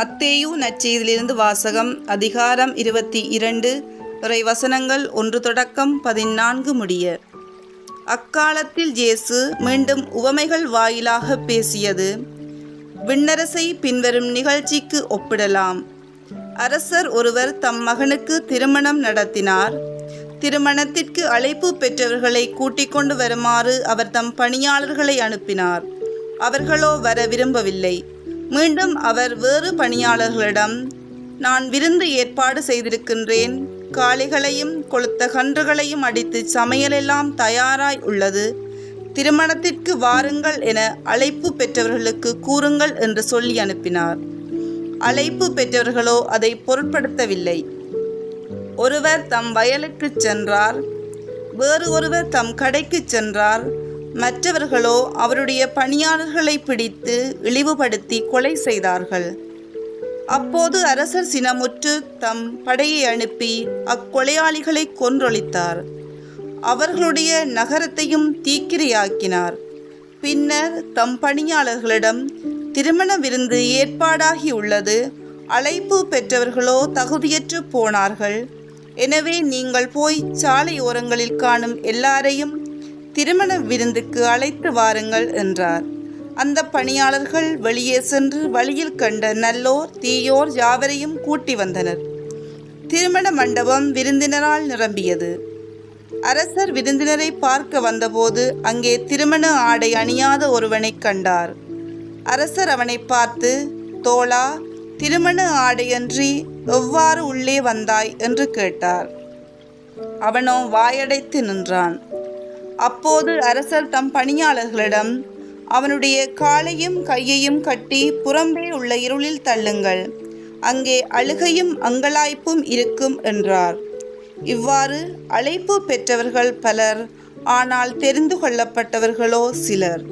மத்தேயு நற்செய்தியிலிருந்து வாசகம். அதிகாரம் 22, இறைவசனங்கள் 1 தொடக்கம் 14 முடிய. அக்காலத்தில் இயேசு மீண்டும் உவமைகள் வாயிலாக பேசியது விண்ணரசை பின்வரும் நிகழ்ச்சிக்கு ஒப்பிடலாம். அரசர் ஒருவர் தம் மகனுக்கு திருமணம் நடத்தினார். திருமணத்திற்கு அழைப்பு பெற்றவர்களை கூட்டிக் கொண்டு வருமாறு அவர் தம் பணியாளர்களை அனுப்பினார். அவர்களோ வர விரும்பவில்லை. மீண்டும் அவர் வேறு பணியாளர்களிடம், நான் விருந்து ஏற்பாடு செய்திருக்கின்றேன், காளைகளையும் கொளுத்த கன்றுகளையும் அடித்து சமையலெல்லாம் தயாராய் உள்ளது, திருமணத்திற்கு வாருங்கள் என அழைப்பு பெற்றவர்களுக்கு கூறுங்கள் என்று சொல்லி அனுப்பினார். அழைப்பு பெற்றவர்களோ அதை பொருட்படுத்தவில்லை. ஒருவர் தம் வயலுக்கு சென்றார், வேறு ஒருவர் தம் கடைக்கு சென்றார். மற்றவர்களோ அவருடைய பணியாளர்களை பிடித்து இழிவுபடுத்தி கொலை செய்தார்கள். அப்போது அரசர் சினமுற்று தம் படையை அனுப்பி அக்கொலையாளிகளை கொன்றொழித்தார். அவர்களுடைய நகரத்தையும் தீக்கிரையாக்கினார். பின்னர் தம் பணியாளர்களிடம், திருமண விருந்து ஏற்பாடாகி உள்ளது, அழைப்பு பெற்றவர்களோ தகுதியற்று போனார்கள். எனவே நீங்கள் போய் சாலை ஓரங்களில் காணும் எல்லாரையும் திருமண விருந்துக்கு அழைத்து வாருங்கள் என்றார். அந்த பணியாளர்கள் வெளியே சென்று வழியில் கண்ட நல்லோர் தீயோர் யாவரையும் கூட்டி வந்தனர். திருமண மண்டபம் விருந்தினரால் நிரம்பியது. அரசர் விருந்தினரை பார்க்க வந்தபோது அங்கே திருமண ஆடை அணியாத ஒருவனை கண்டார். அரசர் அவனை பார்த்து, தோழா, திருமண ஆடையன்றி எவ்வாறு உள்ளே வந்தாய் என்று கேட்டார். அவனோ வாயடைத்து நின்றான். அப்போது அரசர் தம் பணியாளர்களிடம், அவனுடைய காலையும் கையையும் கட்டி புறம்பே உள்ள இருளில் தள்ளுங்கள், அங்கே அழுகையும் அங்கலாய்ப்பும் இருக்கும் என்றார். இவ்வாறு அழைப்பு பெற்றவர்கள் பலர், ஆனால் தெரிந்து கொள்ளப்பட்டவர்களோ சிலர்.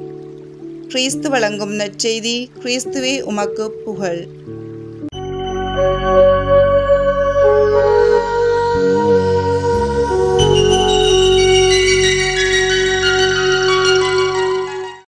கிறிஸ்து வழங்கும் நற்செய்தி. கிறிஸ்துவே உமக்கு புகழ்.